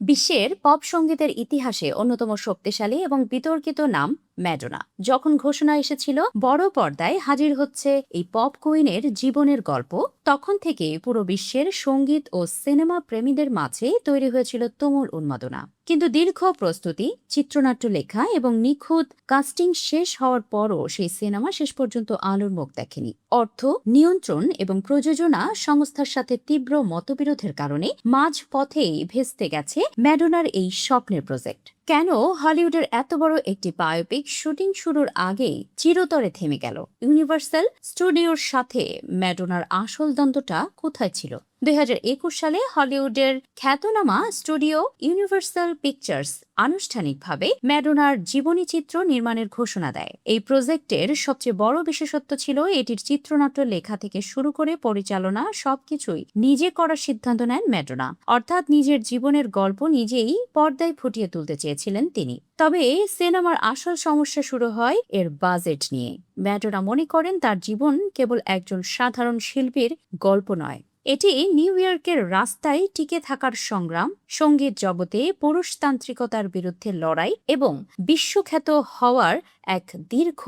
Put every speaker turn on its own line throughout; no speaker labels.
বিশ্বের পপ সঙ্গীতের ইতিহাসে অন্যতম শক্তিশালী এবং বিতর্কিত নাম ম্যাডোনা। যখন ঘোষণা এসেছিল বড় পর্দায় হাজির হচ্ছে এই পপ কুইনের জীবনের গল্প, তখন থেকে পুরো বিশ্বের সঙ্গীত ও সিনেমা প্রেমীদের মাঝে তৈরি হয়েছিল তুমুল উন্মাদনা। কিন্তু দীর্ঘ প্রস্তুতি, চিত্রনাট্য লেখা এবং নিখুঁত কাস্টিং শেষ হওয়ার পরও সেই সিনেমা শেষ পর্যন্ত আলোর মুখ দেখেনি। অর্থ, নিয়ন্ত্রণ এবং প্রযোজনা সংস্থার সাথে তীব্র মতবিরোধের কারণে মাঝ পথেই ভেস্তে গেছে ম্যাডোনার এই স্বপ্নের প্রজেক্ট। কেন হলিউডের এত বড় একটি বায়োপিক শুটিং শুরুর আগেই চিরতরে থেমে গেল? ইউনিভার্সাল স্টুডিওর সাথে ম্যাডোনার আসল দ্বন্দ্বটা কোথায় ছিল? 2021 সালে হলিউডের খ্যাতনামা স্টুডিও ইউনিভার্সাল পিকচার্স আনুষ্ঠানিকভাবে ম্যাডোনার জীবনী চিত্র নির্মাণের ঘোষণা দেয়। এই প্রজেক্টের সবচেয়ে বড় বিশেষত্ব ছিল এটির চিত্রনাট্য লেখা থেকে শুরু করে পরিচালনা সবকিছুই নিজে করার সিদ্ধান্ত নেন ম্যাডোনা। অর্থাৎ নিজের জীবনের গল্প নিজেই পর্দায় ফুটিয়ে তুলতে চেয়েছিলেন তিনি। তবে সিনেমার আসল সমস্যা শুরু হয় এর বাজেট নিয়ে। ম্যাডোনা মনে করেন তার জীবন কেবল একজন সাধারণ শিল্পীর গল্প নয়, এটি নিউ ইয়র্কের রাস্তায় টিকে থাকার সংগ্রাম, সঙ্গীত জগতে পুরুষতান্ত্রিকতার বিরুদ্ধে লড়াই এবং বিশ্বখ্যাত হওয়ার এক দীর্ঘ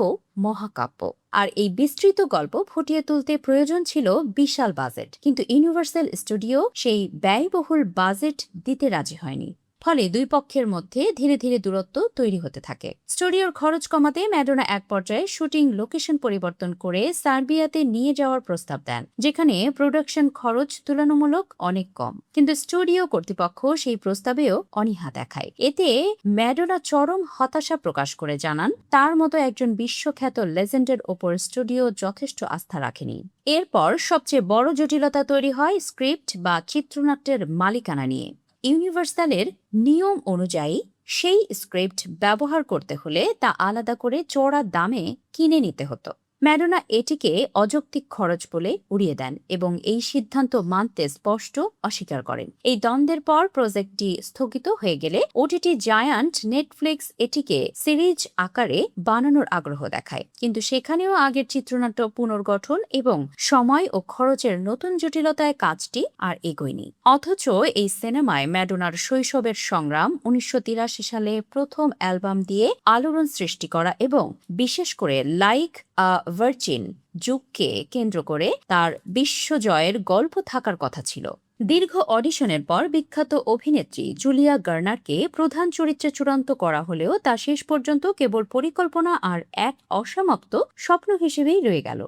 মহাকাব্য। আর এই বিস্তৃত গল্প ফুটিয়ে তুলতে প্রয়োজন ছিল বিশাল বাজেট, কিন্তু ইউনিভার্সাল স্টুডিও সেই ব্যয়বহুল বাজেট দিতে রাজি হয়নি। ফলে দুই পক্ষের মধ্যে ধীরে ধীরে দূরত্ব তৈরি হতে থাকে। স্টুডিওর খরচ কমাতে ম্যাডোনা এক পর্যায়ে শুটিং লোকেশন পরিবর্তন করে সার্বিয়াতে নিয়ে যাওয়ার প্রস্তাব দেন, যেখানে প্রোডাকশন খরচ তুলনামূলক অনেক কম। কিন্তু স্টুডিও কর্তৃপক্ষ সেই প্রস্তাবেও অনীহা দেখায়। এতে ম্যাডোনা চরম হতাশা প্রকাশ করে জানান, তার মতো একজন বিশ্বখ্যাত লেজেন্ডের ওপর স্টুডিও যথেষ্ট আস্থা রাখেনি। এরপর সবচেয়ে বড় জটিলতা তৈরি হয় স্ক্রিপ্ট বা চিত্রনাট্যের মালিকানা নিয়ে। ইউনিভার্সালের নিয়ম অনুযায়ী সেই স্ক্রিপ্ট ব্যবহার করতে হলে তা আলাদা করে চড়া দামে কিনে নিতে হতো। ম্যাডোনা এটিকে অযৌক্তিক খরচ বলে উড়িয়ে দেন এবং এই সিদ্ধান্ত মানতে স্পষ্ট অস্বীকার করেন। এই দ্বন্দ্বের পর প্রজেক্টটি স্থগিত হয়ে গেলে ওটিটি জায়ান্ট নেটফ্লিক্স এটিকে সিরিজ আকারে বানানোর আগ্রহ দেখায়, কিন্তু সেখানেও আগের চিত্রনাট্য পুনর্গঠন এবং সময় ও খরচের নতুন জটিলতায় কাজটি আর এগোয়নি। অথচ এই সিনেমায় ম্যাডোনার শৈশবের সংগ্রাম, 1983 সালে প্রথম অ্যালবাম দিয়ে আলোড়ন সৃষ্টি করা এবং বিশেষ করে লাইক আ ভার্জিন যুগকে কেন্দ্র করে তার বিশ্বজয়ের গল্প থাকার কথা ছিল। দীর্ঘ অডিশনের পর বিখ্যাত অভিনেত্রী জুলিয়া গার্নারকে প্রধান চরিত্রে চূড়ান্ত করা হলেও তা শেষ পর্যন্ত কেবল পরিকল্পনা আর এক অসমাপ্ত স্বপ্ন হিসেবেই রয়ে গেল।